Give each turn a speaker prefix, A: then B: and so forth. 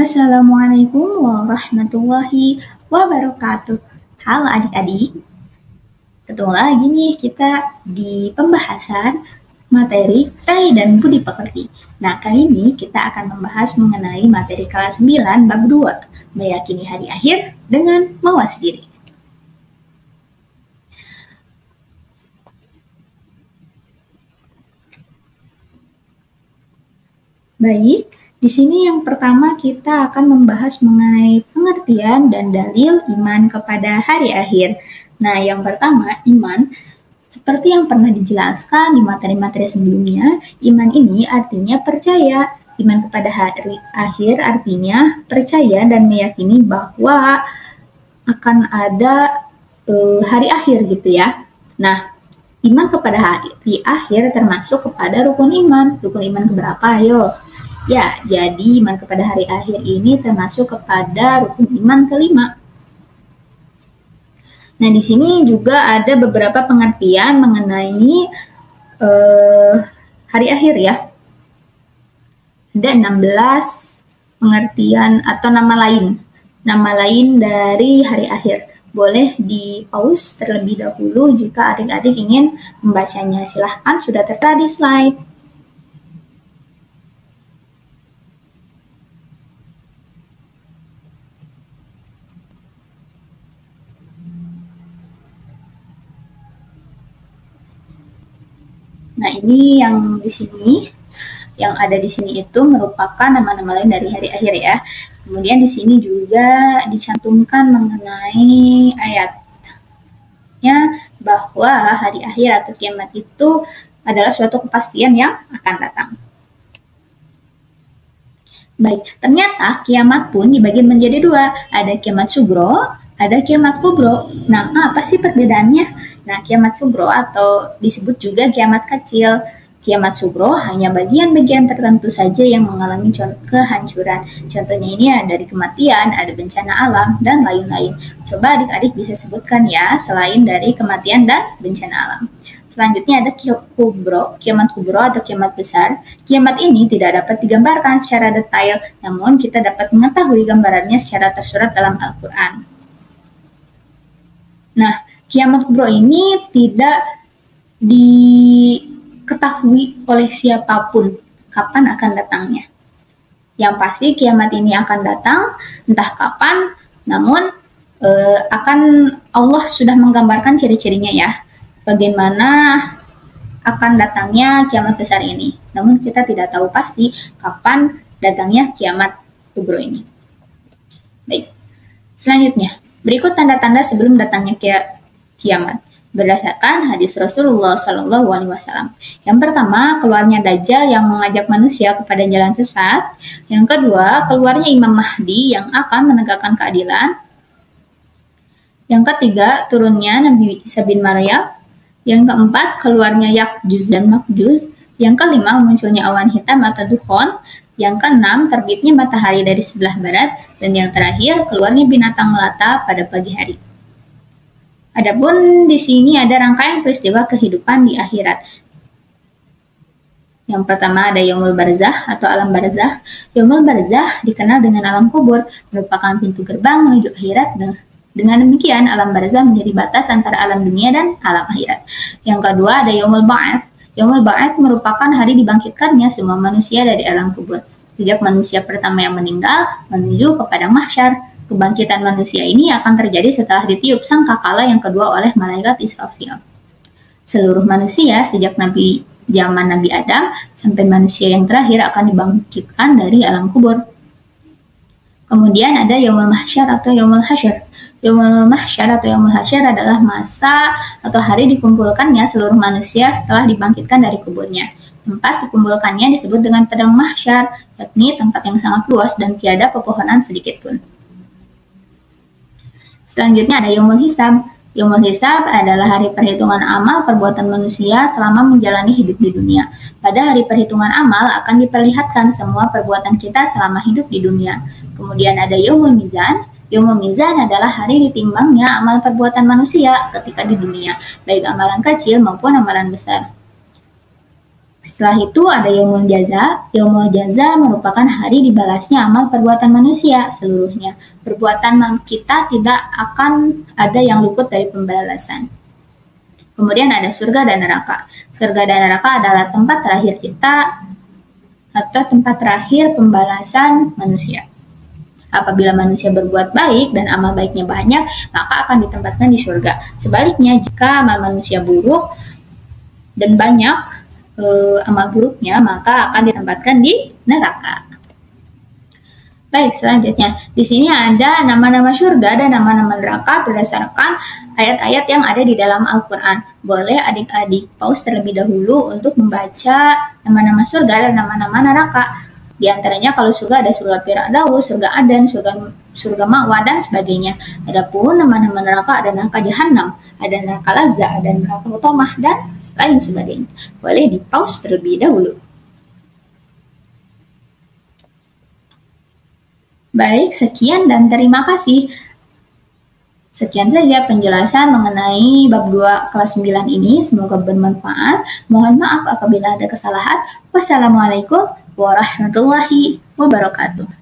A: Assalamualaikum warahmatullahi wabarakatuh. Halo adik-adik, ketemu lagi nih kita di pembahasan materi Rai dan Budi Pekerti. Nah, kali ini kita akan membahas mengenai materi kelas 9 bab 2, meyakini hari akhir dengan mawas diri. Baik, di sini yang pertama kita akan membahas mengenai pengertian dan dalil iman kepada hari akhir. Nah, yang pertama, iman. Seperti yang pernah dijelaskan di materi-materi sebelumnya, iman ini artinya percaya. Iman kepada hari akhir artinya percaya dan meyakini bahwa akan ada hari akhir gitu ya. Nah, iman kepada hari akhir termasuk kepada rukun iman. Rukun iman keberapa? Ayo. Ya, jadi iman kepada hari akhir ini termasuk kepada rukun iman kelima. Nah, di sini juga ada beberapa pengertian mengenai hari akhir ya. Ada 16 pengertian atau nama lain dari hari akhir. Boleh di pause terlebih dahulu jika adik-adik ingin membacanya. Silahkan, sudah tertera di slide. Nah, ini yang di sini, yang ada di sini itu merupakan nama-nama lain dari hari akhir ya. Kemudian di sini juga dicantumkan mengenai ayatnya bahwa hari akhir atau kiamat itu adalah suatu kepastian yang akan datang. Baik, ternyata kiamat pun dibagi menjadi dua. Ada kiamat sugro, ada kiamat kubro. Nah, apa sih perbedaannya? Nah, kiamat sugro atau disebut juga kiamat kecil. Kiamat sugro hanya bagian-bagian tertentu saja yang mengalami kehancuran. Contohnya ini ada dari kematian, ada bencana alam, dan lain-lain. Coba adik-adik bisa sebutkan ya, selain dari kematian dan bencana alam. Selanjutnya ada kiamat kubro atau kiamat besar. Kiamat ini tidak dapat digambarkan secara detail, namun kita dapat mengetahui gambarannya secara tersurat dalam Al-Quran. Nah, kiamat kubro ini tidak diketahui oleh siapapun kapan akan datangnya. Yang pasti kiamat ini akan datang, entah kapan, namun akan Allah sudah menggambarkan ciri-cirinya ya. Bagaimana akan datangnya kiamat besar ini. Namun kita tidak tahu pasti kapan datangnya kiamat kubro ini. Baik, selanjutnya, berikut tanda-tanda sebelum datangnya kiamat berdasarkan hadis Rasulullah SAW. Yang pertama, keluarnya Dajjal yang mengajak manusia kepada jalan sesat. Yang kedua, keluarnya Imam Mahdi yang akan menegakkan keadilan. Yang ketiga, turunnya Nabi Isa bin Maryam. Yang keempat, keluarnya Ya'juj dan Ma'juj. Yang kelima, munculnya awan hitam atau dukhon. Yang keenam, terbitnya matahari dari sebelah barat. Dan yang terakhir, keluarnya binatang melata pada pagi hari. Adapun di sini ada rangkaian peristiwa kehidupan di akhirat. Yang pertama ada Yaumul Barzah atau alam barzah. Yaumul Barzah dikenal dengan alam kubur, merupakan pintu gerbang menuju akhirat. Dengan demikian, alam barzah menjadi batas antara alam dunia dan alam akhirat. Yang kedua ada Yaumul Ba'ats. Yaumul Ba'ats merupakan hari dibangkitkannya semua manusia dari alam kubur. Sejak manusia pertama yang meninggal menuju kepada mahsyar. Kebangkitan manusia ini akan terjadi setelah ditiup sangkakala yang kedua oleh malaikat Israfil. Seluruh manusia sejak zaman Nabi Adam sampai manusia yang terakhir akan dibangkitkan dari alam kubur. Kemudian ada Yaumul Mahsyar atau Yaumul Hasyr. Yaumul Mahsyar atau Yaumul Hasyr adalah masa atau hari dikumpulkannya seluruh manusia setelah dibangkitkan dari kuburnya. Tempat dikumpulkannya disebut dengan padang mahsyar, yakni tempat yang sangat luas dan tiada pepohonan sedikit pun. Selanjutnya ada Yaumul Hisab. Yaumul Hisab adalah hari perhitungan amal perbuatan manusia selama menjalani hidup di dunia. Pada hari perhitungan amal akan diperlihatkan semua perbuatan kita selama hidup di dunia. Kemudian ada Yaumul Mizan. Yaumul Mizan adalah hari ditimbangnya amal perbuatan manusia ketika di dunia, baik amalan kecil maupun amalan besar. Setelah itu ada yaumul jaza. Yaumul jaza merupakan hari dibalasnya amal perbuatan manusia seluruhnya. Perbuatan kita tidak akan ada yang luput dari pembalasan. Kemudian ada surga dan neraka. Surga dan neraka adalah tempat terakhir kita atau tempat terakhir pembalasan manusia. Apabila manusia berbuat baik dan amal baiknya banyak, maka akan ditempatkan di surga. Sebaliknya, jika amal manusia buruk dan banyak amal buruknya, maka akan ditempatkan di neraka. Baik, selanjutnya di sini ada nama-nama surga dan nama-nama neraka berdasarkan ayat-ayat yang ada di dalam Al-Quran. Boleh adik-adik pause terlebih dahulu untuk membaca nama-nama surga dan nama-nama neraka. Di antaranya kalau surga ada surga Firdaus, surga Aden, surga Ma'wa, dan sebagainya. Adapun nama-nama neraka ada neraka Jahanam, ada neraka Lazza, ada neraka Utamah, dan lain sebagainya. Boleh di pause terlebih dahulu. Baik, sekian dan terima kasih. Sekian saja penjelasan mengenai bab 2 kelas 9 ini. Semoga bermanfaat. Mohon maaf apabila ada kesalahan. Wassalamualaikum warahmatullahi wabarakatuh.